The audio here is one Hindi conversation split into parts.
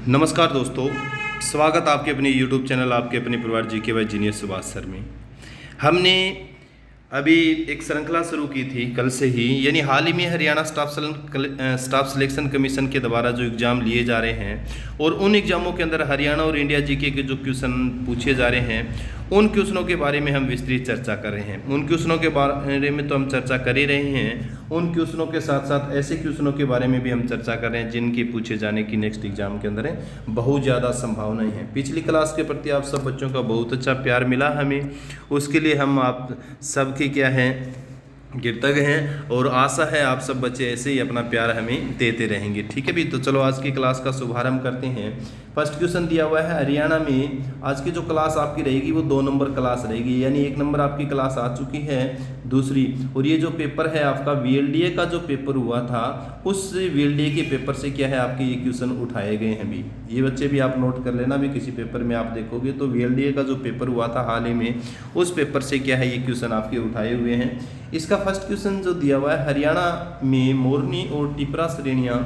नमस्कार दोस्तों, स्वागत आपके अपने YouTube चैनल आपके अपने परिवार GK by genius Subhash sir में। हमने अभी एक श्रृंखला शुरू की थी कल से ही, यानी हाल ही में हरियाणा स्टाफ सिलेक्शन कमीशन के द्वारा जो एग्ज़ाम लिए जा रहे हैं और उन एग्ज़ामों के अंदर हरियाणा और इंडिया GK के जो क्वेश्चन पूछे जा रहे हैं उन क्वेश्चनों के बारे में हम विस्तृत चर्चा कर रहे हैं। उन क्वेश्चनों के बारे में तो हम चर्चा कर ही रहे हैं, उन क्वेश्चनों के साथ साथ ऐसे क्वेश्चनों के बारे में भी हम चर्चा कर रहे हैं जिनके पूछे जाने की नेक्स्ट एग्जाम के अंदर बहुत ज़्यादा संभावनाएं हैं। पिछली क्लास के प्रति आप सब बच्चों का बहुत अच्छा प्यार मिला हमें, उसके लिए हम आप सबकी क्या है कृतज्ञ हैं और आशा है आप सब बच्चे ऐसे ही अपना प्यार हमें देते रहेंगे। ठीक है भी, तो चलो आज की क्लास का शुभारंभ करते हैं। फर्स्ट क्वेश्चन दिया हुआ है हरियाणा में आज की जो क्लास आपकी रहेगी वो 2 नंबर क्लास रहेगी, यानी 1 नंबर आपकी क्लास आ चुकी है दूसरी, और ये जो पेपर है आपका VLDA का जो पेपर हुआ था उस VLDA के पेपर से क्या है आपके ये क्वेश्चन उठाए गए हैं। भी ये बच्चे भी आप नोट कर लेना, भी किसी पेपर में आप देखोगे तो VLDA का जो पेपर हुआ था हाल ही में उस पेपर से क्या है ये क्वेश्चन आपके उठाए हुए हैं। इसका फर्स्ट क्वेश्चन जो दिया हुआ है, हरियाणा में मोरनी और टिपरा श्रेणियाँ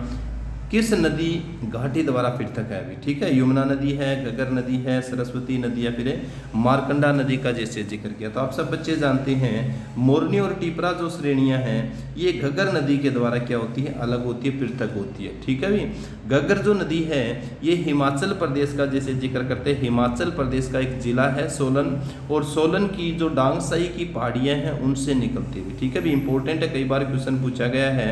किस नदी घाटी द्वारा पृथक है। अभी ठीक है, यमुना नदी है, घग्गर नदी है, सरस्वती नदी या फिर मारकंडा नदी का जैसे जिक्र किया। तो आप सब बच्चे जानते हैं मोरनी और टिपरा जो श्रेणियां हैं ये घग्गर नदी के द्वारा क्या होती है, अलग होती है, पृथक होती है। ठीक है भी, घग्गर जो नदी है ये हिमाचल प्रदेश का जैसे जिक्र करते हैं, हिमाचल प्रदेश का एक जिला है सोलन, और सोलन की जो डांगसाई की पहाड़ियाँ हैं उनसे निकलती है। ठीक है भी, इंपॉर्टेंट है, कई बार क्वेश्चन पूछा गया है।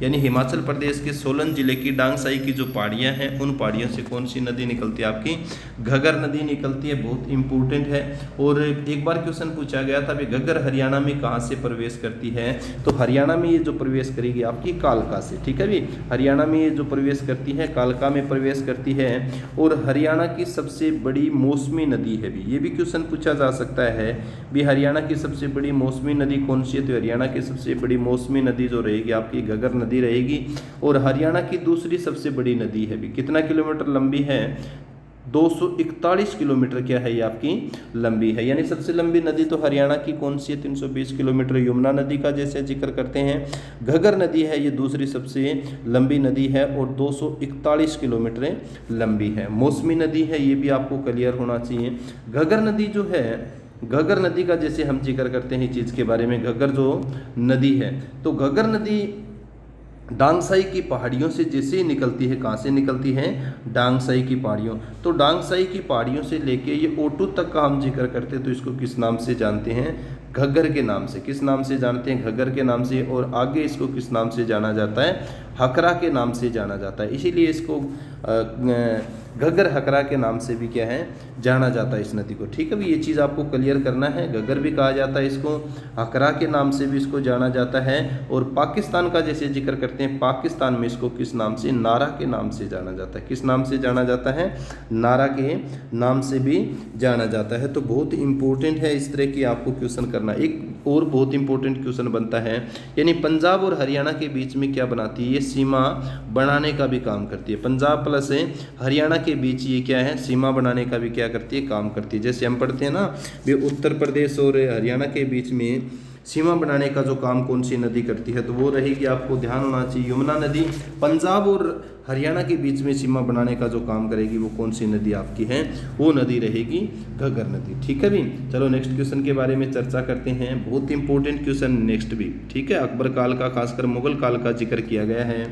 यानी हिमाचल प्रदेश के सोलन जिले की डांगसाई की जो पहाड़ियाँ हैं उन पहाड़ियों से कौन सी नदी निकलती है, आपकी घग्गर नदी निकलती है। बहुत इंपॉर्टेंट है। और एक बार क्वेश्चन पूछा गया था भी घग्गर हरियाणा में कहाँ से प्रवेश करती है, तो हरियाणा में ये जो प्रवेश करेगी आपकी कालका से। ठीक है भी, हरियाणा में ये जो प्रवेश करती है कालका में प्रवेश करती है, और हरियाणा की सबसे बड़ी मौसमी नदी है। भी ये भी क्वेश्चन पूछा जा सकता है भी हरियाणा की सबसे बड़ी मौसमी नदी कौन सी है, तो हरियाणा की सबसे बड़ी मौसमी नदी जो रहेगी आपकी घग्गर नदी रहेगी। और हरियाणा की दूसरी सबसे बड़ी नदी है भी कितना किलोमीटर लंबी है, 241 किलोमीटर क्या है ये आपकी लंबी है। यानी सबसे लंबी नदी तो हरियाणा की कौन सी है, 320 किलोमीटर यमुना नदी का जैसे जिक्र करते हैं। घग्गर नदी है ये दूसरी सबसे लंबी नदी है और 241 किलोमीटर लंबी है। मौसमी नदी है, ये भी आपको क्लियर होना चाहिए। घग्गर नदी जो है, घग्गर नदी का जैसे हम जिक्र करते हैं चीज़ के बारे में, घग्गर जो नदी है तो घग्गर नदी डांगसाई की पहाड़ियों से जैसे ही निकलती है, कहाँ से निकलती है, डांगसाई की पहाड़ियों। तो डांगसाई की पहाड़ियों से लेके ये ओटू तक का हम जिक्र करते हैं तो इसको किस नाम से जानते हैं, घग्गर के नाम से। किस नाम से जानते हैं, घग्गर के नाम से। और आगे इसको किस नाम से जाना जाता है, हकरा के नाम से जाना जाता है। इसीलिए इसको घग्गर हकरा के नाम से भी क्या है जाना जाता है इस नदी को। ठीक है भी, ये चीज़ आपको क्लियर करना है। घग्गर भी कहा जाता है इसको, हकरा के नाम से भी इसको जाना जाता है। और पाकिस्तान का जैसे जिक्र करते हैं, पाकिस्तान में इसको किस नाम से, नारा के नाम से जाना जाता है। किस नाम से जाना जाता है, नारा के नाम से भी जाना जाता है। तो बहुत इंपॉर्टेंट है इस तरह की आपको क्वेश्चन करना। एक और बहुत इंपॉर्टेंट क्वेश्चन बनता है, यानी पंजाब और हरियाणा के बीच में क्या बनाती है, ये सीमा बनाने का भी काम करती है। पंजाब प्लस हरियाणा के बीच ये क्या है, सीमा बनाने का भी क्या करती है, काम करती है। जैसे हम पढ़ते हैं ना भी उत्तर प्रदेश और हरियाणा के बीच में सीमा बनाने का जो काम कौन सी नदी करती है, तो वो रहेगी, आपको ध्यान होना चाहिए, यमुना नदी। पंजाब और हरियाणा के बीच में सीमा बनाने का जो काम करेगी वो कौन सी नदी आपकी है, वो नदी रहेगी घग्गर नदी। ठीक है भी, चलो नेक्स्ट क्वेश्चन के बारे में चर्चा करते हैं। बहुत इंपॉर्टेंट क्वेश्चन नेक्स्ट भी। ठीक है, अकबर काल का, खासकर मुगल काल का जिक्र किया गया है।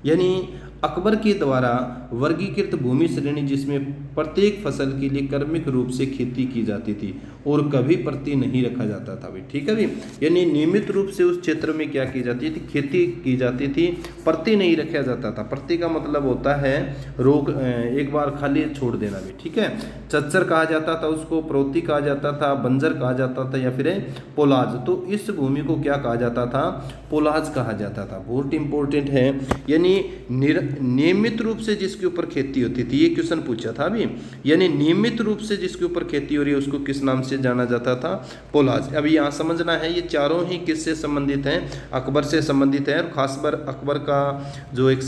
यानी अकबर के द्वारा वर्गीकृत भूमि श्रेणी जिसमें प्रत्येक फसल के लिए क्रमिक रूप से खेती की जाती थी और कभी प्रति नहीं रखा जाता था भी। ठीक है भी, यानी नियमित रूप से उस क्षेत्र में क्या की जाती थी, खेती की जाती थी, प्रति नहीं रखा जाता था। प्रति का मतलब होता है रोक, एक बार खाली छोड़ देना भी। ठीक है, चच्चर कहा जाता था उसको, प्रौती कहा जाता था, बंजर कहा जाता था या फिर पोलाज। तो इस भूमि को क्या कहा जाता था, पोलाज कहा जाता था। बहुत इंपॉर्टेंट है। यानी नियमित रूप से जिसके ऊपर खेती होती थी, ये क्वेश्चन पूछा था अभी, यानी नियमित रूप से जिसके ऊपर खेती हो रही है उसको किस नाम से जाना जाता था, पोलाज। अभी यहाँ समझना है ये चारों ही किससे संबंधित हैं, अकबर से संबंधित है। और खासकर अकबर का जो एक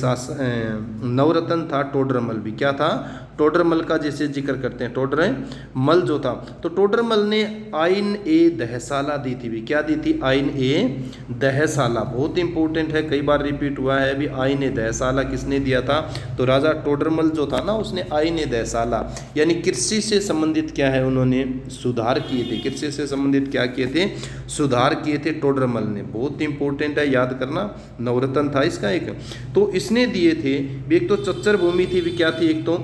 नवरत्न था टोडरमल भी क्या था, टोडरमल का जैसे जिक्र करते हैं, टोडरमल जो था, तो टोडरमल ने आइन ए दहसाला दी थी भी। क्या दी थी, आइन ए दहसाला। बहुत इंपॉर्टेंट है, कई बार रिपीट हुआ है भी। आइन ए दहसाला किसने किसने दिया था, तो राजा टोडरमल जो था ना उसने आईने दहसाला यानी कृषि से संबंधित क्या है उन्होंने सुधार किए थे, कृषि से संबंधित क्या किए थे, सुधार किए थे टोडरमल ने। बहुत इंपॉर्टेंट है, याद करना, नवरत्न था इसका एक। तो इसने दिए थे, एक तो चच्चर भूमि थी भी, क्या थी, एक तो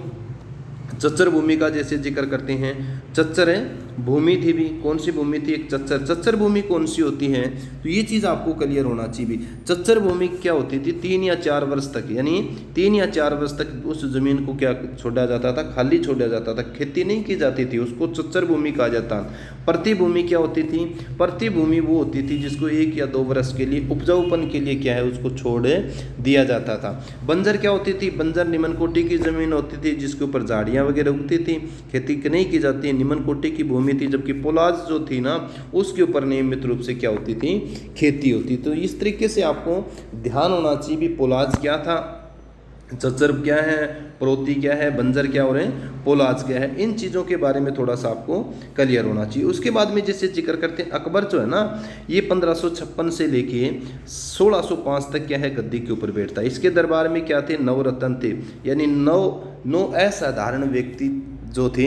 चच्चर भूमि का जैसे जिक्र करते हैं, चच्चर है भूमि थी भी, कौन सी भूमि थी, एक चच्चर। चच्चर भूमि कौन सी होती है, तो ये चीज़ आपको क्लियर होना चाहिए भी। चच्चर भूमि क्या होती थी, 3 या 4 वर्ष तक, यानी 3 या 4 वर्ष तक उस जमीन को क्या छोड़ा जाता था, खाली छोड़ा जाता था, खेती नहीं की जाती थी, उसको चच्चर भूमि कहा जाता। प्रति भूमि क्या होती थी, प्रति भूमि वो होती थी जिसको 1 या 2 वर्ष के लिए उपजाऊपन के लिए क्या है उसको छोड़ दिया जाता था। बंजर क्या होती थी, बंजर निम्न कोटि की जमीन होती थी जिसके ऊपर झाड़ियाँ वगैरह उगती थी, खेती नहीं की जाती, निम्न कोटि की भूमि थी। जबकि पोलाज जो थी ना उसके ऊपर नियमित रूप से क्या होती थी, खेती होती। तो इस तरीके से आपको ध्यान होना चाहिए भी, पोलाज क्या था, चच्चर क्या है, प्रोती क्या है, बंजर क्या हो रहे हैं, पोलाज क्या है, इन चीज़ों के बारे में थोड़ा सा आपको क्लियर होना चाहिए। उसके बाद में जैसे जिक्र करते हैं, अकबर जो है ना ये 1556 से लेके 1605 तक क्या है गद्दी के ऊपर बैठता है। इसके दरबार में क्या थे, नवरत्न थे, यानी 9 असाधारण व्यक्ति जो थे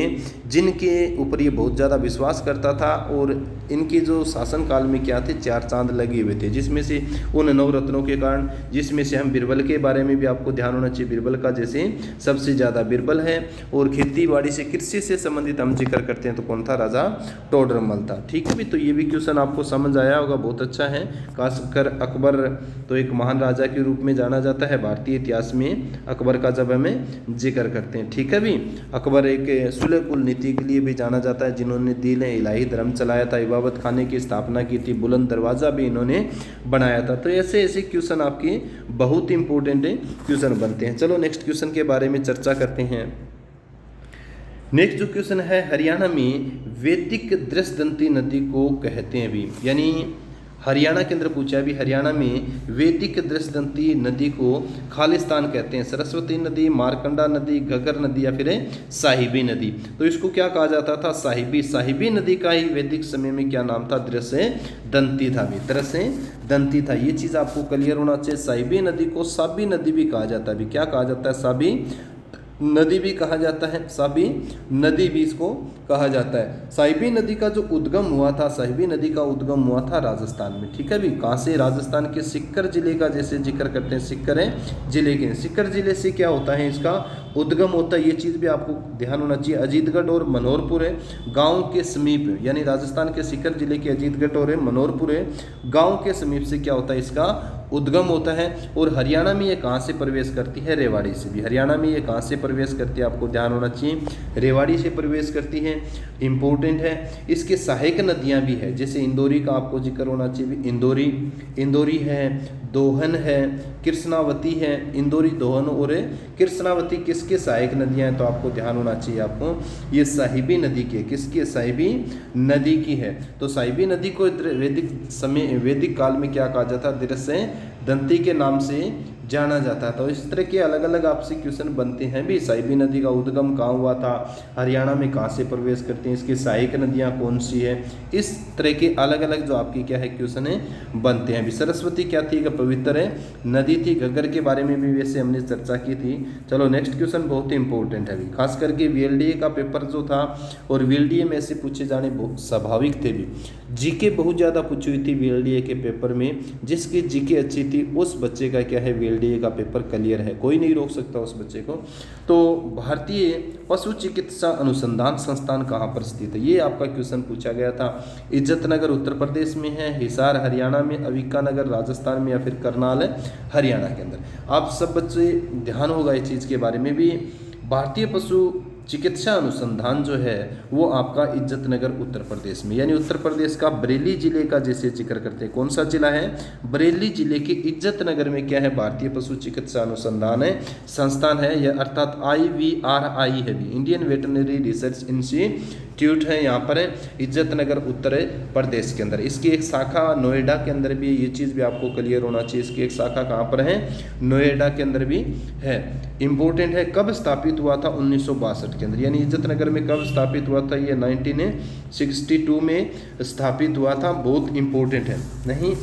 जिनके ऊपर ये बहुत ज़्यादा विश्वास करता था, और इनके जो शासनकाल में क्या थे, 4 चांद लगे हुए थे, जिसमें से उन नवरत्नों के कारण, जिसमें से हम बीरबल के बारे में भी आपको ध्यान होना चाहिए, बीरबल का जैसे सबसे ज़्यादा बीरबल है। और खेती बाड़ी से, कृषि से संबंधित हम जिक्र करते हैं तो कौन था, राजा टोडरमल था। ठीक है भी, तो ये भी क्वेश्चन आपको समझ आया होगा, बहुत अच्छा है। खासकर अकबर तो एक महान राजा के रूप में जाना जाता है भारतीय इतिहास में, अकबर का जब हमें जिक्र करते हैं। ठीक है भी, अकबर एक सुलह कुल नीति के लिए भी जाना जाता है, जिन्होंने दीन इलाही धर्म चलाया था, इबादत खाने की स्थापना की थी, बुलंद दरवाज़ा भी इन्होंने बनाया था। तो ऐसे ऐसे क्वेश्चन आपके बहुत इंपॉर्टेंट क्वेश्चन बनते हैं। चलो नेक्स्ट क्वेश्चन के बारे में चर्चा करते हैं। नेक्स्ट जो क्वेश्चन है, हरियाणा में वैदिक दृष्टदंती नदी को कहते हैं भी, यानी हरियाणा के अंदर पूछा है भी, हरियाणा में वैदिक दृष्टदंती नदी को खालिस्तान कहते हैं। सरस्वती नदी, मारकंडा नदी, घग्गर नदी या फिर साहिबी नदी। तो इसको क्या कहा जाता था, साहिबी नदी का ही वैदिक समय में क्या नाम था, दृष्टदंती था भी, दृष्टदंती था। ये चीज़ आपको क्लियर होना चाहिए। साहिबी नदी को साबी नदी भी कहा जाता है भी, क्या कहा जाता है, साबी नदी भी कहा जाता है, साबी नदी भी इसको कहा जाता है। साहिबी नदी का जो उद्गम हुआ था, साहिबी नदी का उद्गम हुआ था राजस्थान में। ठीक है भी, कहाँ से, राजस्थान के सिक्कर जिले का जैसे जिक्र करते हैं, सिक्कर है जिले के, सिक्कर जिले से क्या होता है, इसका उद्गम होता है। ये चीज़ भी आपको ध्यान होना चाहिए। अजीतगढ़ और मनोहरपुर है गाँव के समीप, यानी राजस्थान के सिक्कर जिले के अजीतगढ़ और मनोहरपुर है गाँव के समीप से क्या होता है, इसका उद्गम होता है। और हरियाणा में ये कहाँ से प्रवेश करती है, रेवाड़ी से भी। हरियाणा में ये कहाँ से प्रवेश करती है, आपको ध्यान होना चाहिए, रेवाड़ी से प्रवेश करती है, इंपॉर्टेंट है। इसके सहायक नदियाँ भी है, जैसे इंदौरी का आपको जिक्र होना चाहिए, इंदौरी है, दोहन है, कृष्णावती है। इंदौरी, दोहन और कृष्णावती किसके सहायक नदियाँ हैं, तो आपको ध्यान होना चाहिए, आपको ये साहिबी नदी के, किसकी, साहिबी नदी की है। तो साहिबी नदी को वैदिक काल में क्या कहा जाता, दृष्टदंती के नाम से जाना जाता है। तो इस तरह के अलग अलग आपसे क्वेश्चन बनते हैं भी। साहिबी नदी का उद्गम कहाँ हुआ था, हरियाणा में कहाँ से प्रवेश करते हैं, इसकी सहायक नदियाँ कौन सी है, इस तरह के अलग अलग जो आपकी क्या है क्वेश्चन है बनते हैं भी। सरस्वती क्या थी, एक पवित्र नदी थी। घग्गर के बारे में भी वैसे हमने चर्चा की थी। चलो नेक्स्ट क्वेश्चन बहुत ही इंपॉर्टेंट है भी, खास करके VLDA का पेपर जो था, और VLDA में से पूछे जाने बहुत स्वाभाविक थे भी। जीके बहुत ज़्यादा पूछी हुई थी VLDA के पेपर में, जिसकी जीके अच्छी थी उस बच्चे का क्या है VLDA का पेपर क्लियर है, कोई नहीं रोक सकता उस बच्चे को। तो भारतीय पशु चिकित्सा अनुसंधान संस्थान कहाँ पर स्थित है, ये आपका क्वेश्चन पूछा गया था। इज्जतनगर उत्तर प्रदेश में है, हिसार हरियाणा में, अविकानगर राजस्थान में, या फिर करनाल हरियाणा के अंदर। आप सब बच्चे ध्यान होगा इस चीज़ के बारे में भी। भारतीय पशु चिकित्सा अनुसंधान जो है वो आपका इज्जतनगर उत्तर प्रदेश में, यानी उत्तर प्रदेश का बरेली जिले का जैसे जिक्र करते हैं, कौन सा जिला है, बरेली जिले के इज्जतनगर में क्या है, भारतीय पशु चिकित्सा अनुसंधान है संस्थान है यह, अर्थात IVRI है भी, इंडियन वेटरनरी रिसर्च इंस्टीट्यूट है यहाँ पर है, इज्जतनगर उत्तर प्रदेश के अंदर। इसकी एक शाखा नोएडा के अंदर भी, ये चीज़ भी आपको क्लियर होना चाहिए, इसकी एक शाखा कहाँ पर है, नोएडा के अंदर भी है, इंपॉर्टेंट है। कब स्थापित हुआ था, 1962 के अंदर, यानी इज्जतनगर में कब स्थापित हुआ था, ये 1962 में स्थापित हुआ था, बहुत इंपॉर्टेंट है। नहीं,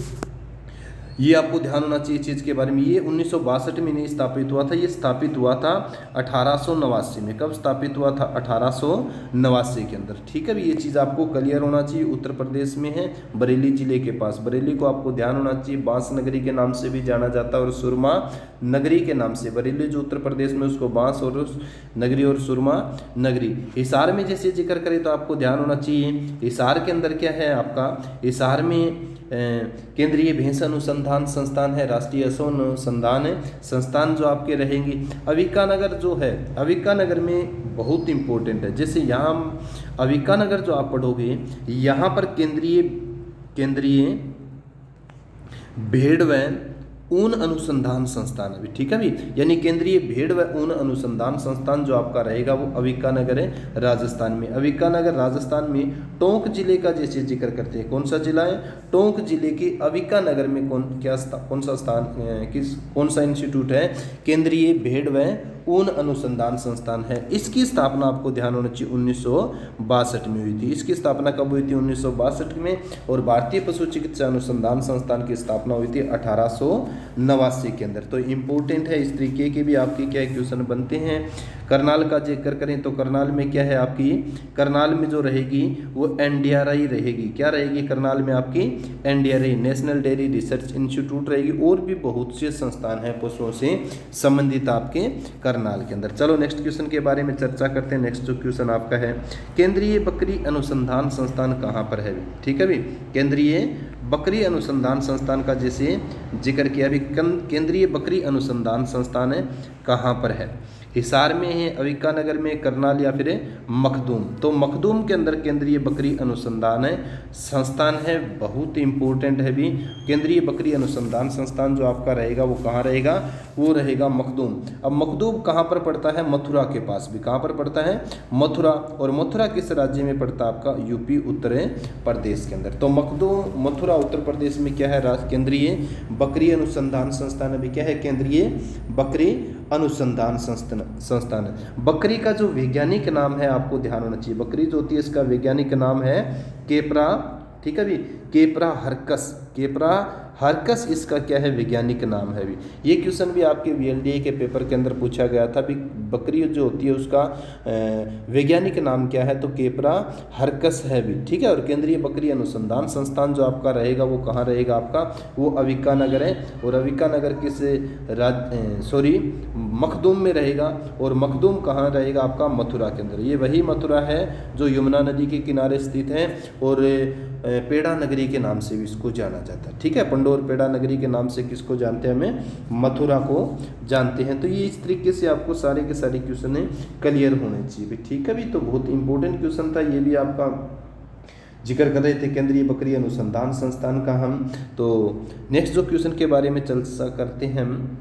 ये आपको ध्यान होना चाहिए चीज़ के बारे में। ये 1962 में नहीं स्थापित हुआ था, ये स्थापित हुआ था 1889 में। कब स्थापित हुआ था? 1889 के अंदर। ठीक है, ये चीज़ आपको क्लियर होना चाहिए। उत्तर प्रदेश में है, बरेली जिले के पास। बरेली को आपको ध्यान होना चाहिए, बांस नगरी के नाम से भी जाना जाता है और सुरमा नगरी के नाम से। बरेली जो उत्तर प्रदेश में, उसको बांस और नगरी और सुरमा नगरी। हिसार में जैसे जिक्र करें तो आपको ध्यान होना चाहिए, हिसार के अंदर क्या है आपका? हिसार में केंद्रीय भैंस अनुसंधान संस्थान है, राष्ट्रीय अश्व अनुसंधान संस्थान जो आपके रहेंगी। अविका नगर जो है, अविका नगर में बहुत इंपॉर्टेंट है। जैसे यहाँ अविका नगर जो आप पढ़ोगे, यहाँ पर केंद्रीय भेड़ व ऊन अनुसंधान संस्थान है। ठीक है भी, यानी केंद्रीय भेड़ व ऊन अनुसंधान संस्थान जो आपका रहेगा वो अविका नगर है, राजस्थान में। अविका नगर राजस्थान में टोंक जिले का जैसे जिक्र करते हैं, कौन सा जिला है? टोंक जिले के अविका नगर में कौन सा इंस्टीट्यूट है? केंद्रीय भेड़ व ऊन अनुसंधान संस्थान है। इसकी स्थापना आपको ध्यान होना चाहिए 1962 में हुई थी। इसकी स्थापना कब हुई थी? 1962 में। और भारतीय पशु चिकित्सा अनुसंधान संस्थान की स्थापना हुई थी 1889 के अंदर। तो इम्पोर्टेंट है, इस तरीके के भी आपके क्या क्वेश्चन बनते हैं। करनाल का जिक्र करें तो करनाल में क्या है आपकी? करनाल में जो रहेगी वो NDRI रहेगी। क्या रहेगी करनाल में आपकी? NDRI, national dairy research institute रहेगी। और भी बहुत से संस्थान हैं पशुओं से संबंधित आपके करनाल के अंदर। चलो नेक्स्ट क्वेश्चन के बारे में चर्चा करते हैं। नेक्स्ट जो क्वेश्चन आपका है, केंद्रीय बकरी अनुसंधान संस्थान कहाँ पर है? ठीक है भी, केंद्रीय बकरी अनुसंधान संस्थान का जैसे जिक्र किया अभी, केंद्रीय बकरी अनुसंधान संस्थान है कहाँ पर है? हिसार में है, अविका नगर में, करनाल या फिर मखदूम। तो मखदूम के अंदर केंद्रीय बकरी अनुसंधान है संस्थान है, बहुत इंपॉर्टेंट है भी। केंद्रीय बकरी अनुसंधान संस्थान जो आपका रहेगा वो कहाँ रहेगा? वो रहेगा मखदूम। अब मखदूम कहाँ पर पड़ता है? मथुरा के पास भी। कहाँ पर पड़ता है? मथुरा। और मथुरा किस राज्य में पड़ता है आपका? यूपी उत्तर प्रदेश के अंदर। तो मखदूम मथुरा उत्तर प्रदेश में क्या है? केंद्रीय बकरी अनुसंधान संस्थान अभी क्या है? केंद्रीय बकरी अनुसंधान संस्थान है। बकरी का जो वैज्ञानिक नाम है आपको ध्यान होना चाहिए। बकरी जो होती है इसका वैज्ञानिक नाम है केपरा। ठीक है भी, केपरा हरकस। केपरा हरकस इसका क्या है? वैज्ञानिक नाम है भी। ये क्वेश्चन भी आपके VLDA के पेपर के अंदर पूछा गया था भी, बकरी जो होती है उसका वैज्ञानिक नाम क्या है? तो केपरा हरकस है भी। ठीक है, और केंद्रीय बकरी अनुसंधान संस्थान जो आपका रहेगा वो कहाँ रहेगा आपका? वो अविका नगर है। और अविका नगर किस मखदूम में रहेगा। और मखदूम कहाँ रहेगा आपका? मथुरा के अंदर। ये वही मथुरा है जो यमुना नदी के किनारे स्थित है और पेड़ा नगरी के नाम से भी इसको जाना जाता है। ठीक है, पंडोर पेड़ा नगरी के नाम से किसको जानते हैं? हमें मथुरा को जानते हैं। तो ये इस तरीके से आपको सारे के सारे क्वेश्चन क्लियर होने चाहिए। ठीक है भी, तो बहुत इंपॉर्टेंट क्वेश्चन था ये भी आपका जिक्र कर रहे थे केंद्रीय बकरी अनुसंधान संस्थान का हम। तो नेक्स्ट जो क्वेश्चन के बारे में चर्चा करते हैं हम।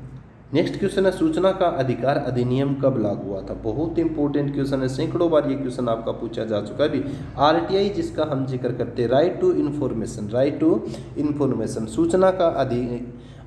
नेक्स्ट क्वेश्चन है, सूचना का अधिकार अधिनियम कब लागू हुआ था? बहुत इंपॉर्टेंट क्वेश्चन है, सैकड़ों बार ये क्वेश्चन आपका पूछा जा चुका है भी। RTI जिसका हम जिक्र करते हैं, right to information, right to information, सूचना का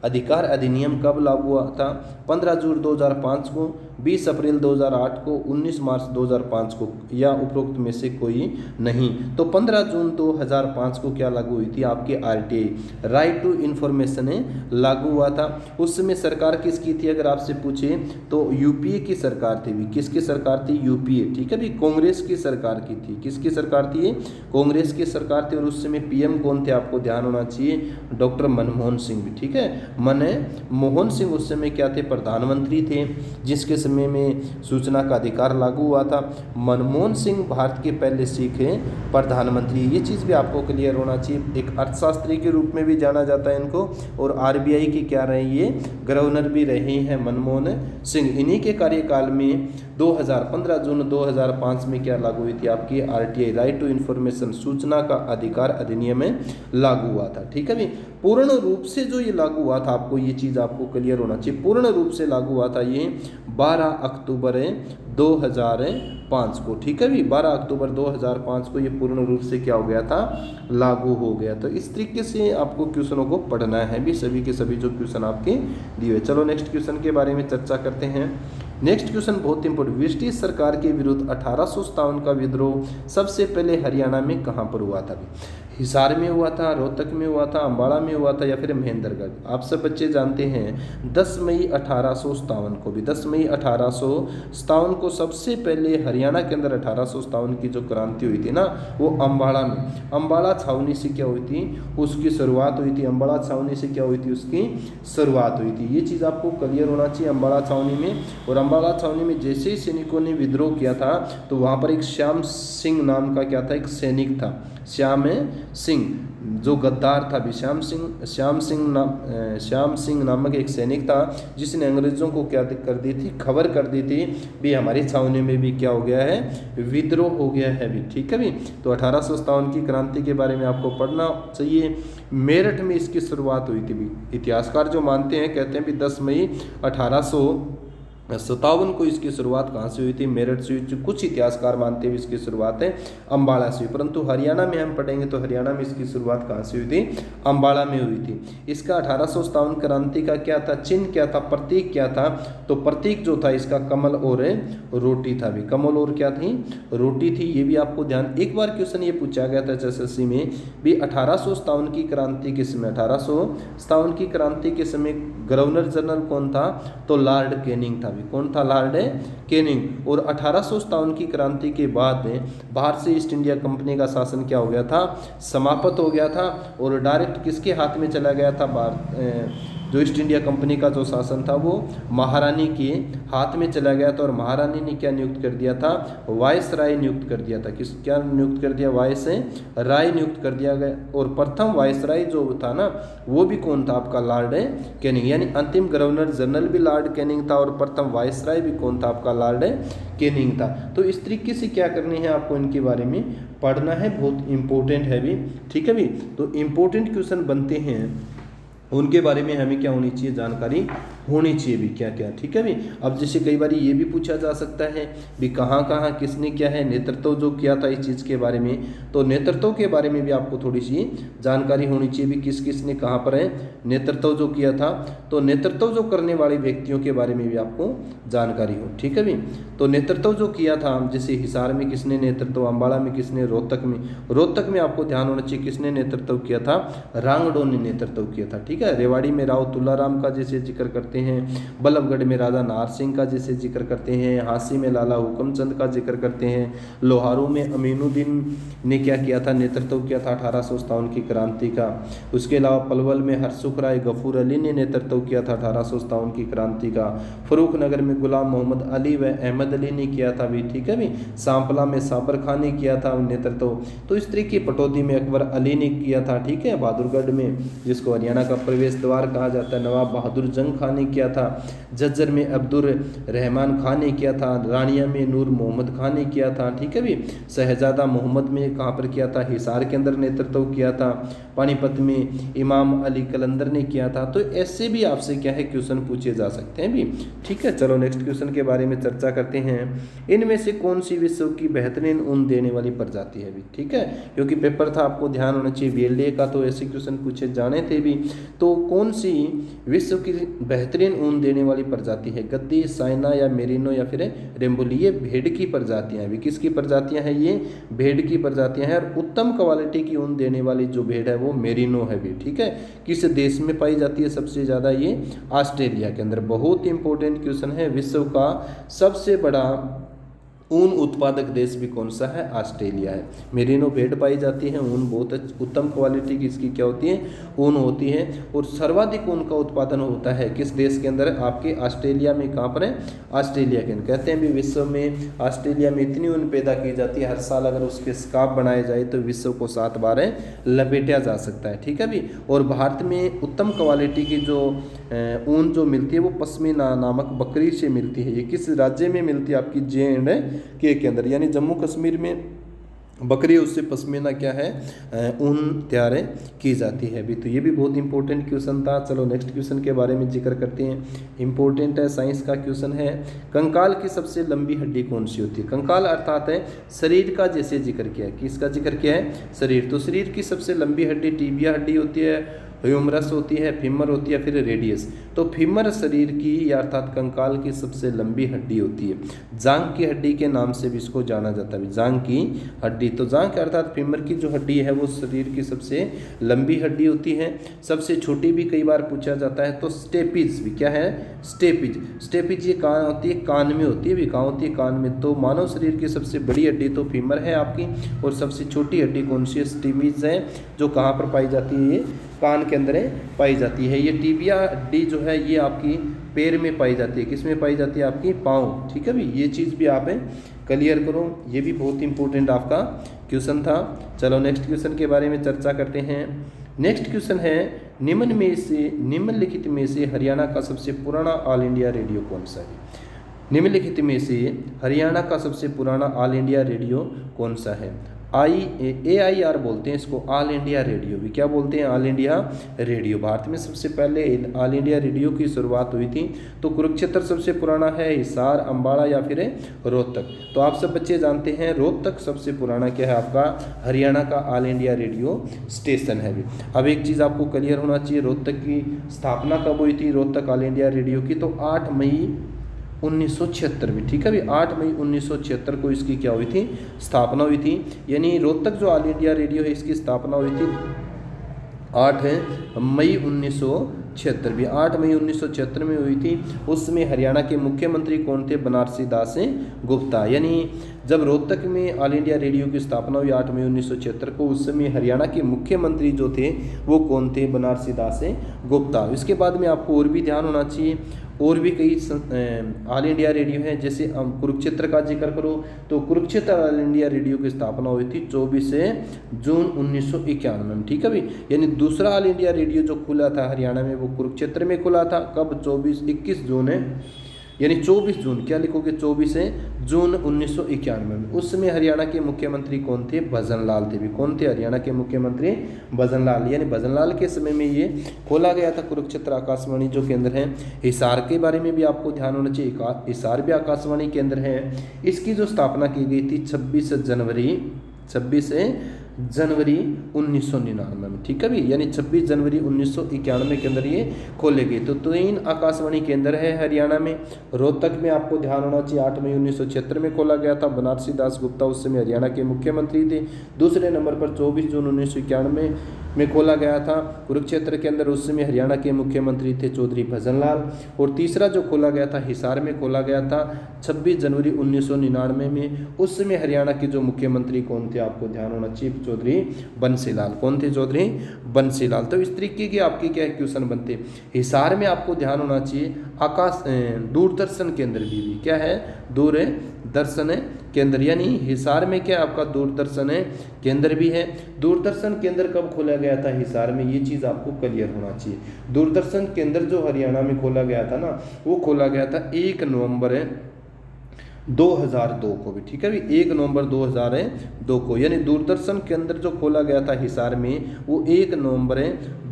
अधिकार अधिनियम कब लागू हुआ था? 15 जून 2005 को, 20 अप्रैल 2008 को, 19 मार्च 2005 को, या उपरोक्त में से कोई नहीं। तो 15 जून 2005 को क्या लागू हुई थी? आपकी RTI, राइट टू इन्फॉर्मेशन लागू हुआ था। उस समय सरकार किसकी थी अगर आपसे पूछे तो? UPA की सरकार थी। किसकी सरकार थी? UPA। ठीक है भी, कांग्रेस की सरकार की थी। किसकी सरकार थी? कांग्रेस की सरकार थी। और उस समय PM कौन थे? आपको ध्यान होना चाहिए, डॉक्टर मनमोहन सिंह भी। ठीक है, मनमोहन सिंह उस समय क्या थे? प्रधानमंत्री थे, जिसके समय में सूचना का अधिकार लागू हुआ था। मनमोहन सिंह भारत के पहले सिख प्रधानमंत्री। ये चीज़ भी आपको क्लियर होना चाहिए। एक अर्थशास्त्री के रूप में भी जाना जाता है इनको। और RBI के क्या रहे? ये गवर्नर भी रहे हैं मनमोहन सिंह। इन्हीं के कार्यकाल में 15 जून 2005 में क्या लागू हुई थी? आपकी RTI, राइट टू इन्फॉर्मेशन, सूचना का अधिकार अधिनियम लागू हुआ था। ठीक है भी, पूर्ण रूप से जो ये लागू हुआ था, आपको ये चीज़ आपको क्लियर होना चाहिए, पूर्ण रूप से लागू हुआ था ये 12 अक्टूबर 2005 को। ठीक है भी, 12 अक्टूबर 2005 को ये पूर्ण रूप से क्या हो गया था? लागू हो गया। तो इस तरीके से आपको क्वेश्चनों को पढ़ना है भी, सभी के सभी जो क्वेश्चन आपके दिए हुए। चलो नेक्स्ट क्वेश्चन के बारे में चर्चा करते हैं। नेक्स्ट क्वेश्चन बहुत इंपॉर्टेंट, ब्रिटिश सरकार के विरुद्ध 1857 का विद्रोह सबसे पहले हरियाणा में कहाँ पर हुआ था? हिसार में हुआ था, रोहतक में हुआ था, अम्बाड़ा में हुआ था या फिर महेंद्रगढ़। आप सब बच्चे जानते हैं 10 मई 1857 को भी, 10 मई 1857 को सबसे पहले हरियाणा के अंदर 1857 की जो क्रांति हुई थी ना, वो अम्बाड़ा में, अम्बाड़ा छावनी से क्या हुई थी, उसकी शुरुआत हुई थी। अम्बाड़ा छावनी से क्या हुई थी, उसकी शुरुआत हुई थी। ये चीज़ आपको क्लियर होना चाहिए अम्बाड़ा छावनी में। और अम्बाड़ा छावनी में जैसे ही सैनिकों ने विद्रोह किया था तो वहाँ पर एक श्याम सिंह नाम का क्या था, एक सैनिक था, श्याम सिंह, जो गद्दार था भी। श्याम सिंह नामक एक सैनिक था जिसने अंग्रेज़ों को क्या कर दी थी, खबर कर दी थी भी हमारी छावनी में भी क्या हो गया है, विद्रोह हो गया है भी। ठीक है भी। तो 1857 की क्रांति के बारे में आपको पढ़ना चाहिए। मेरठ में इसकी शुरुआत हुई थी भी। इतिहासकार जो मानते हैं, कहते हैं भी 10 मई 1857 को इसकी शुरुआत कहाँ से हुई थी, मेरठ से हुई थी। कुछ इतिहासकार मानते हैं इसकी शुरुआत है अम्बाड़ा से हुई, परंतु हरियाणा में हम पढ़ेंगे तो हरियाणा में इसकी शुरुआत कहाँ से हुई थी, अम्बाड़ा में हुई थी। इसका 1857 क्रांति का क्या था, चिन्ह क्या था, प्रतीक क्या था, तो प्रतीक जो था इसका कमल और रोटी था भी। कमल और क्या थी, रोटी थी। ये भी आपको ध्यान, एक बार क्वेश्चन ये पूछा गया था एसएससी में भी, 1857 की क्रांति के समय, 1857 की क्रांति के समय गवर्नर जनरल कौन था, तो लॉर्ड कैनिंग था। कौन था, लॉर्ड कैनिंग। और 1857 की क्रांति के बाद में बाहर से ईस्ट इंडिया कंपनी का शासन क्या हो गया था, समाप्त हो गया था और डायरेक्ट किसके हाथ में चला गया था, जो ईस्ट इंडिया कंपनी का जो शासन था वो महारानी के हाथ में चला गया था। और महारानी ने क्या नियुक्त कर दिया था, वायसराय नियुक्त कर दिया था। क्या नियुक्त कर दिया, वायसराय नियुक्त कर दिया गया। और प्रथम वायसराय जो था ना, वो भी कौन था, आपका लॉर्ड कैनिंग। यानी अंतिम गवर्नर जनरल भी लॉर्ड कैनिंग था और प्रथम वायसराय भी कौन था, आपका लॉर्ड कैनिंग था। तो इस तरीके से क्या करनी है आपको, इनके बारे में पढ़ना है, बहुत इंपॉर्टेंट है भी। ठीक है भी। तो इंपॉर्टेंट क्वेश्चन बनते हैं, उनके बारे में हमें क्या होनी चाहिए, जानकारी होनी चाहिए भी क्या क्या। ठीक है भी। अब जैसे कई बार ये भी पूछा जा सकता है भी कहाँ कहाँ किसने क्या है नेतृत्व जो किया था इस चीज़ के बारे में, तो नेतृत्व के बारे में भी आपको थोड़ी सी जानकारी होनी चाहिए भी किस किस ने कहाँ पर है नेतृत्व जो किया था। तो नेतृत्व जो करने वाले व्यक्तियों के बारे में भी आपको जानकारी हो। ठीक है भी। तो नेतृत्व जो किया था, जैसे हिसार में किसने नेतृत्व, अम्बाड़ा में किसने, रोहतक में आपको ध्यान होना चाहिए किसने नेतृत्व किया था, रांगड़ों ने नेतृत्व किया था। ठीक है। रेवाड़ी में राव तुलाराम का जैसे जिक्र करते हैं, बल्लभगढ़ में राजा नार सिंह का जैसे जिक्र करते हैं, हांसी में लाला हुकमचंद का जिक्र करते हैं, लोहारू में अमीनुद्दीन ने क्या किया था, नेतृत्व किया था 1857 की क्रांति का। उसके अलावा पलवल में हरसुख राय गफूर अली ने नेतृत्व किया था 1857 की क्रांति का। फरूख नगर में गुलाम मोहम्मद अली व अहमद अली ने किया था भी। ठीक है भी। सांपला में साबर खान ने किया था नेतृत्व। तो इस तरीके पटौदी में अकबर अली ने किया था। ठीक है। बहादुरगढ़ में, जिसको हरियाणा का प्रवेश द्वार कहा जाता है, नवाब बहादुर जंग खान ने किया था। झज्जर में अब्दुल रहमान खान ने किया था। रानिया में नूर मोहम्मद खान ने किया था। ठीक है भी। शहजादा मोहम्मद में कहाँ पर किया था, हिसार के अंदर नेतृत्व किया था। पानीपत में इमाम अली कलंदर ने किया था। तो ऐसे भी आपसे क्या है क्वेश्चन पूछे जा सकते हैं भी। ठीक है। चलो नेक्स्ट क्वेश्चन के बारे में चर्चा करते हैं। इनमें से कौन सी विश्व की बेहतरीन ऊन देने वाली प्रजाति है भी। ठीक है। क्योंकि पेपर था, आपको ध्यान होना चाहिए बीएलडीए का, तो ऐसे क्वेश्चन पूछे जाने थे भी। तो कौन सी विश्व की बेहतरीन ऊन देने वाली प्रजाति है, गद्दी, साइना या मेरिनो या फिर रेम्बोली। ये भेड़ की प्रजातियां हैं भी। किसकी प्रजातियां हैं, ये भेड़ की प्रजातियां हैं। और उत्तम क्वालिटी की ऊन देने वाली जो भेड़ है वो मेरिनो है भी। ठीक है। किस देश में पाई जाती है सबसे ज़्यादा, ये ऑस्ट्रेलिया के अंदर। बहुत इंपॉर्टेंट क्वेश्चन है। विश्व का सबसे बड़ा ऊन उत्पादक देश भी कौन सा है, ऑस्ट्रेलिया है। मेरिनो भेड़ पाई जाती है। ऊन बहुत उत्तम क्वालिटी की इसकी क्या होती है, ऊन होती है। और सर्वाधिक ऊन का उत्पादन होता है किस देश के अंदर, आपके ऑस्ट्रेलिया में। कहाँ पर है, ऑस्ट्रेलिया के अंदर। कहते हैं भी विश्व में ऑस्ट्रेलिया में इतनी ऊन पैदा की जाती है हर साल, अगर उसके स्कार्फ बनाए जाए तो विश्व को 7 बार लपेटा जा सकता है। ठीक है भी। और भारत में उत्तम क्वालिटी की जो ऊन जो मिलती है वो पश्मीना नामक बकरी से मिलती है। ये किस राज्य में मिलती है, आपकी के अंदर, यानी जम्मू कश्मीर में बकरी, उससे पश्मीना क्या है, ऊन तैयार की जाती है भी। तो ये भी बहुत इंपॉर्टेंट क्वेश्चन था। चलो नेक्स्ट क्वेश्चन के बारे में जिक्र करते हैं। इंपॉर्टेंट है, साइंस का क्वेश्चन है। कंकाल की सबसे लंबी हड्डी कौन सी होती है। कंकाल अर्थात है शरीर का, जैसे जिक्र किया है, किसका जिक्र किया है, शरीर। तो शरीर की सबसे लंबी हड्डी टिबिया हड्डी होती है, ह्यूमरस होती है, फीमर होती है, फिर रेडियस। तो फीमर शरीर की या अर्थात कंकाल की सबसे लंबी हड्डी होती है। जांघ की हड्डी के नाम से भी इसको जाना जाता है, जांघ की हड्डी। तो जांघ अर्थात फीमर की जो हड्डी है वो शरीर की सबसे लंबी हड्डी होती है। सबसे छोटी भी कई बार पूछा जाता है। तो स्टेपिज भी क्या है, स्टेपिज। स्टेपिज ये कहाँ होती है, कान में होती है भी, कहाँ होती है, कान में। तो मानव शरीर की सबसे बड़ी हड्डी तो फीमर है आपकी, और सबसे छोटी हड्डी कौन सी है, स्टेपिज है, जो कहाँ पर पाई जाती है, ये कान के अंदर पाई जाती है। ये टिबिया हड्डी जो है ये आपकी पैर में पाई जाती है, किस में पाई जाती है, आपकी पाँव। ठीक है भी, ये चीज़ भी आप क्लियर करो, ये भी बहुत इंपॉर्टेंट आपका क्वेश्चन था। चलो नेक्स्ट क्वेश्चन के बारे में चर्चा करते हैं। नेक्स्ट क्वेश्चन है, निम्नलिखित में से हरियाणा का सबसे पुराना ऑल इंडिया रेडियो कौन सा है। निम्नलिखित में से हरियाणा का सबसे पुराना ऑल इंडिया रेडियो कौन सा है। AIR बोलते हैं इसको, ऑल इंडिया रेडियो भी क्या बोलते हैं, ऑल इंडिया रेडियो। भारत में सबसे पहले ऑल इंडिया रेडियो की शुरुआत हुई थी। तो कुरुक्षेत्र सबसे पुराना है, हिसार, अम्बाड़ा या फिर रोहतक। तो आप सब बच्चे जानते हैं रोहतक सबसे पुराना क्या है आपका, हरियाणा का ऑल इंडिया रेडियो स्टेशन है भी। अब एक चीज़ आपको क्लियर होना चाहिए, रोहतक की स्थापना कब हुई थी, रोहतक ऑल इंडिया रेडियो की, तो 8 मई 1976 में। ठीक है भी, 8 मई 1976 को इसकी क्या हुई थी, स्थापना हुई थी। यानी रोहतक जो ऑल इंडिया रेडियो है इसकी स्थापना हुई थी 8 मई 1976 भी, 8 मई 1976 में हुई थी। उस समय हरियाणा के मुख्यमंत्री कौन थे, बनारसी दास गुप्ता। यानी जब रोहतक में ऑल इंडिया रेडियो की स्थापना हुई 8 मई 1976 को, उस समय हरियाणा के मुख्यमंत्री जो थे वो कौन थे, बनारसी दास गुप्ता। इसके बाद में आपको और भी ध्यान होना चाहिए, और भी कई ऑल इंडिया रेडियो हैं। जैसे कुरुक्षेत्र का जिक्र करो तो कुरुक्षेत्र ऑल इंडिया रेडियो की स्थापना हुई थी 24 जून 1991 में। ठीक है भाई, यानी दूसरा ऑल इंडिया रेडियो जो खुला था हरियाणा में वो कुरुक्षेत्र में खुला था। कब, 21 जून है, यानी 24 जून, क्या लिखोगे, 24 जून 1991 में। उस समय हरियाणा के मुख्यमंत्री कौन थे, भजन लाल थे भी। कौन थे, हरियाणा के मुख्यमंत्री भजन लाल। यानी भजन लाल के समय में ये खोला गया था कुरुक्षेत्र आकाशवाणी जो केंद्र है। हिसार के बारे में भी आपको ध्यान होना चाहिए, हिसार भी आकाशवाणी केंद्र है। इसकी जो स्थापना की गई थी 26 जनवरी 1999 में। ठीक है भी, यानी 26 जनवरी 1991 के अंदर ये खोले गए। तो 3 आकाशवाणी केंद्र है हरियाणा में। रोहतक में आपको ध्यान होना चाहिए 8 मई 1976 में खोला गया था, बनारसी दास गुप्ता उस समय हरियाणा के मुख्यमंत्री थे। दूसरे नंबर पर 24 जून 1991 में खोला गया था कुरुक्षेत्र के अंदर, उस समय हरियाणा के मुख्यमंत्री थे चौधरी भजन लाल। और तीसरा जो खोला गया था हिसार में खोला गया था 26 जनवरी 1999 में। उस समय हरियाणा के जो मुख्यमंत्री कौन थे, आपको ध्यान होना चाहिए, चौधरी बंसीलाल। कौन थे, चौधरी बंसीलाल। तो इस तरीके के आपके क्या क्वेश्चन बनते। हिसार में आपको ध्यान होना चाहिए दूरदर्शन केंद्र भी क्या है, दूरदर्शन केंद्र। यानी हिसार में क्या आपका दूरदर्शन केंद्र भी है। दूरदर्शन केंद्र कब खोला गया था हिसार में, ये चीज़ आपको क्लियर होना चाहिए। दूरदर्शन केंद्र जो हरियाणा में खोला गया था ना, वो खोला गया था 1 नवंबर 2002 को भी। ठीक है भी, 1 नवंबर 2002 को। यानी दूरदर्शन केंद्र जो खोला गया था हिसार में वो 1 नवंबर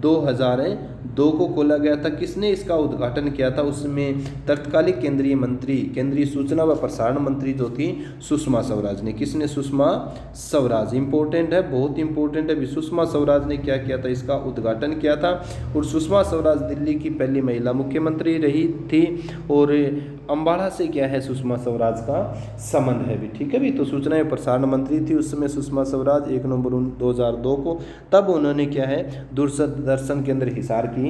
2002 को खोला गया था। किसने इसका उद्घाटन किया था, उसमें तत्कालीन केंद्रीय सूचना व प्रसारण मंत्री जो थी सुषमा स्वराज ने। किसने, सुषमा स्वराज। इंपॉर्टेंट है, बहुत इंपॉर्टेंट है। सुषमा स्वराज ने क्या किया था, इसका उद्घाटन किया था। और सुषमा स्वराज दिल्ली की पहली महिला मुख्यमंत्री रही थी। और अम्बाड़ा से क्या है, सुषमा स्वराज का संबंध है भी। ठीक है भी, तो सूचना एवं प्रसारण मंत्री थी उस समय सुषमा स्वराज 1 नवंबर 2002 को। तब उन्होंने क्या है, दूरदर्शन केंद्र हिसार की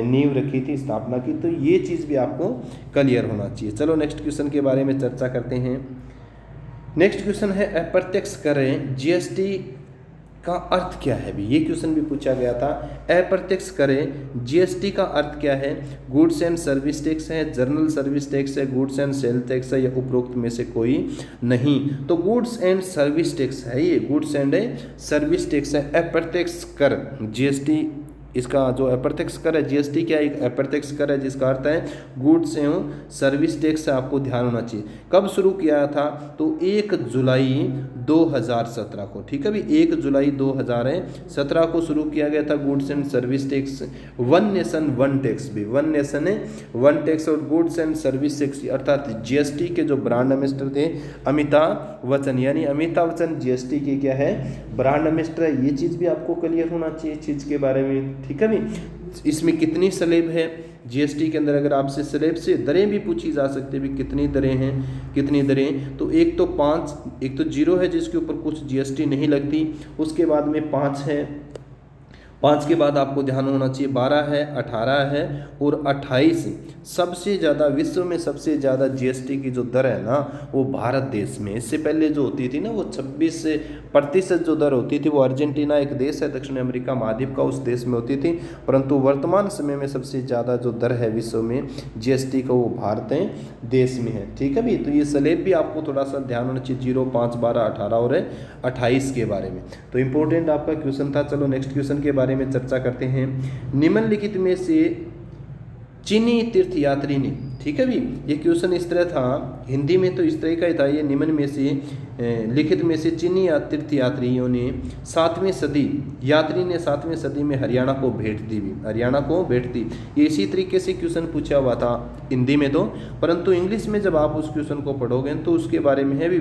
नींव रखी थी, स्थापना की। तो ये चीज़ भी आपको क्लियर होना चाहिए। चलो नेक्स्ट क्वेश्चन के बारे में चर्चा करते हैं। नेक्स्ट क्वेश्चन है, अप्रत्यक्ष कर GST का अर्थ क्या है भी। ये क्वेश्चन भी पूछा गया था। अप्रत्यक्ष करें GST का अर्थ क्या है। गुड्स एंड सर्विस टैक्स है, जनरल सर्विस टैक्स है, गुड्स एंड सेल टैक्स है, या उपरोक्त में से कोई नहीं। तो गुड्स एंड सर्विस टैक्स है, ये गुड्स एंड सर्विस टैक्स है। अप्रत्यक्ष कर GST, इसका जो अप्रत्यक्ष कर है GST क्या है, एक अप्रत्यक्ष कर है जिसका अर्थ है गुड्स एवं सर्विस टैक्स। आपको ध्यान होना चाहिए। कब शुरू किया था, तो 1 जुलाई 2017 को। ठीक है भी, 1 जुलाई 2017 को शुरू किया गया था goods and service tax. 1 nation 1 tax भी, 1 नेशन 1 टैक्स। और गुड्स एंड सर्विस टैक्स अर्थात GST के जो ब्रांड एम्बेसडर थे अमिताभ बच्चन, यानी अमिताभ बच्चन GST के क्या है, ब्रांड एम्बेसडर है। ये चीज़ भी आपको क्लियर होना चाहिए चीज़ के बारे में। ठीक है भी, इसमें कितनी स्लैब है, जीएसटी के अंदर अगर आपसे स्लैब से दरें भी पूछी जा सकती है, भी कितनी दरें हैं, कितनी दरें, तो एक तो 0 है जिसके ऊपर कुछ जीएसटी नहीं लगती, उसके बाद में 5 है, 5 के बाद आपको ध्यान होना चाहिए 12 है, 18 है और 28। सबसे ज़्यादा विश्व में सबसे ज़्यादा जीएसटी की जो दर है ना वो भारत देश में। इससे पहले जो होती थी ना वो 26% जो दर होती थी वो अर्जेंटीना एक देश है दक्षिण अमेरिका महाद्वीप का, उस देश में होती थी, परंतु वर्तमान समय में सबसे ज़्यादा जो दर है विश्व में जीएसटी का वो भारत देश में है। ठीक है भी, तो ये स्लैब भी आपको थोड़ा सा ध्यान होना चाहिए 0, 5, 12, 18 और 28 के बारे में। तो इम्पोर्टेंट आपका क्वेश्चन था। चलो नेक्स्ट क्वेश्चन के बारे में चर्चा करते हैं। निम्नलिखित में से चीनी तीर्थयात्री ने, ठीक है भी, ये क्वेश्चन इस तरह था, हिंदी में तो इस तरह का ही था, ये निम्न में से लिखित में से चीनी तीर्थयात्रियों ने 7वीं सदी में हरियाणा को भेंट दी। ये इसी तरीके से क्वेश्चन पूछा हुआ था हिंदी में तो, परंतु इंग्लिश में जब आप उस क्वेश्चन को पढ़ोगे तो उसके बारे में है भी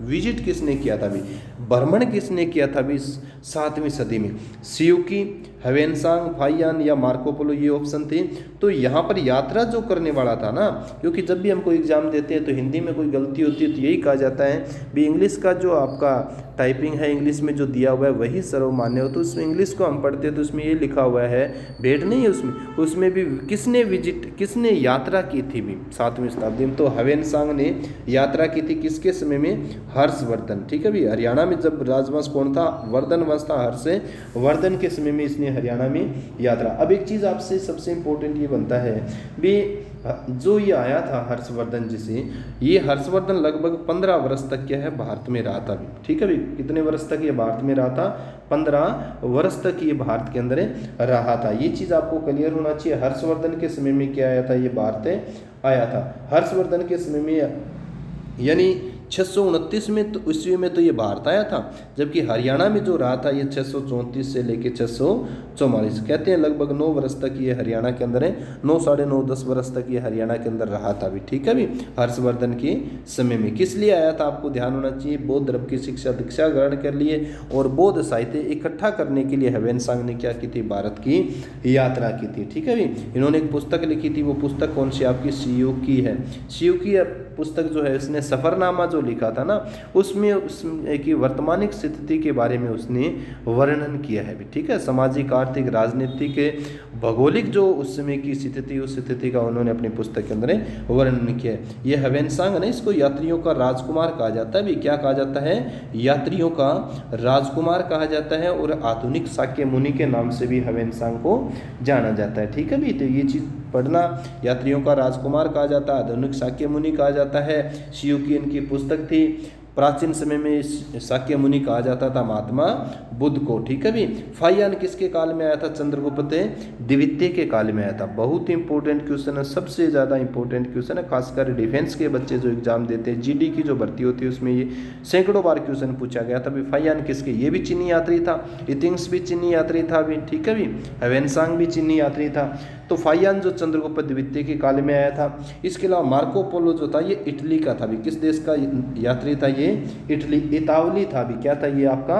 विजिट किसने किया था, भी भ्रमण किसने किया था भी 7वीं सदी में, सियूकी, ह्वेनसांग, फाहियान या मार्को पोलो, ये ऑप्शन थे। तो यहाँ पर यात्रा जो करने वाला था ना, क्योंकि जब भी हम कोई एग्जाम देते हैं तो हिंदी में कोई गलती होती है तो यही कहा जाता है भी इंग्लिश का जो आपका टाइपिंग है इंग्लिश में जो दिया हुआ है वही सर्वमान्य हो, तो उसमें इंग्लिश को हम पढ़ते हैं तो उसमें ये लिखा हुआ है, भेंट नहीं है उसमें भी किसने यात्रा की थी भी 7वीं शताब्दी में, तो ह्वेनसांग ने यात्रा की थी किसके समय में, हर्षवर्धन। ठीक है भी, हरियाणा में जब राजवंश कौन था, वर्धन वंश था, हर्षवर्धन के समय में इसने हरियाणा में यात्रा। अब एक चीज़ आपसे सबसे इम्पोर्टेंट ये बनता है भी, जो ये आया था हर्षवर्धन जिसे, ये हर्षवर्धन लगभग 15 वर्ष तक क्या है भारत में रहा था भी। ठीक है भी, कितने वर्ष तक ये भारत में रहा था, 15 वर्ष तक ये भारत के अंदर रहा था। ये चीज़ आपको क्लियर होना चाहिए। हर्षवर्धन के समय में क्या आया था, ये भारत आया था। हर्षवर्धन के समय में यानी 629 में तो ईस्वी में तो ये भारत आया था, जबकि हरियाणा में जो रहा था ये 634 से लेके 644, कहते हैं लगभग 9 वर्ष तक ये हरियाणा के अंदर है, 9, साढ़े 9, 10 वर्ष तक ये हरियाणा के अंदर रहा था भी। ठीक है भी, हर्षवर्धन के समय में किस लिए आया था आपको ध्यान होना चाहिए, बौद्ध धर्म की दीक्षा ग्रहण कर लिए और बौद्ध साहित्य इकट्ठा करने के लिए ह्वेनसांग ने क्या की थी, भारत की यात्रा की थी। ठीक है भी, इन्होंने एक पुस्तक लिखी थी, वो पुस्तक कौन सी आपकी, सियूकी है। सियूकी पुस्तक जो है उसने सफ़रनामा जो लिखा था ना उसमें की वर्तमान स्थिति के बारे में उसने वर्णन किया है भी। ठीक है, सामाजिक, आर्थिक, राजनीतिक, भौगोलिक जो उस समय की स्थिति, उस स्थिति का उन्होंने अपनी पुस्तक के अंदर वर्णन किया है। ये ह्वेनसांग है, इसको यात्रियों का राजकुमार कहा जाता है भी। क्या कहा जाता है, यात्रियों का राजकुमार कहा जाता है, और आधुनिक शाक्य मुनि के नाम से भी ह्वेनसांग को जाना जाता है। ठीक है भी, तो ये चीज़ पढ़ना, यात्रियों का राजकुमार कहा जाता है, आधुनिक शाक्य मुनि कहा जाता है। सियूकी इनकी पुस्तक थी। प्राचीन समय में शाक्य मुनि कहा जाता था महात्मा बुद्ध को। ठीक है भी, फाहियान किसके काल में आया था, चंद्रगुप्त द्वितीय के काल में आया था। बहुत ही इंपॉर्टेंट क्वेश्चन है, सबसे ज़्यादा इंपॉर्टेंट क्वेश्चन है, खासकर डिफेंस के बच्चे जो एग्जाम देते हैं, जीडी की जो भर्ती होती है उसमें ये सैकड़ों बार क्वेश्चन पूछा गया था भी। फाहियान किसके, ये भी चीनी यात्री था, इथिंग्स भी चीनी यात्री था भी। ठीक है भी, ह्वेनसांग भी चीनी यात्री था। तो फाहियान जो चंद्रगुप्त द्वितीय के काल में आया था। इसके अलावा मार्को पोलो जो था ये इटली का था भी। किस देश का यात्री था, ये इटली, इतावली था भी। क्या था ये आपका,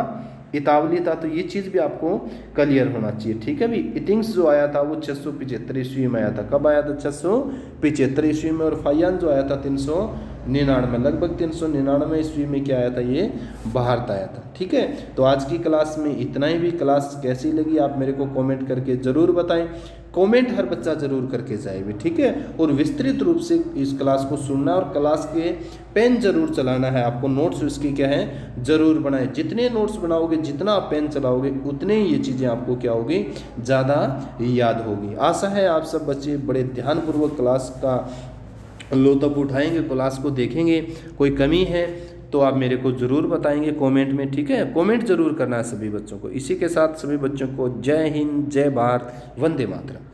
इतावली था। तो ये चीज़ भी आपको क्लियर होना चाहिए। ठीक है भी, इथिंग्स जो आया था वो 675 ईस्वी में आया था। कब आया था, 675 ईस्वी में। और फाहियान जो आया था 399, लगभग 399 ईस्वी में क्या आया था, ये भारत आया था। ठीक है, तो आज की क्लास में इतना ही भी। क्लास कैसी लगी आप मेरे को कमेंट करके ज़रूर बताएं। कमेंट हर बच्चा जरूर करके जाए भी। ठीक है, और विस्तृत रूप से इस क्लास को सुनना और क्लास के पेन जरूर चलाना है आपको। नोट्स इसकी क्या है, जरूर बनाए। जितने नोट्स बनाओगे, जितना आप पेन चलाओगे, उतने ही ये चीज़ें आपको क्या होगी, ज़्यादा याद होगी। आशा है आप सब बच्चे बड़े ध्यानपूर्वक क्लास का लुत्फ़ उठाएंगे, क्लास को देखेंगे। कोई कमी है तो आप मेरे को ज़रूर बताएंगे कमेंट में। ठीक है, कमेंट जरूर करना है सभी बच्चों को। इसी के साथ सभी बच्चों को जय हिंद, जय भारत, वंदे मातरम।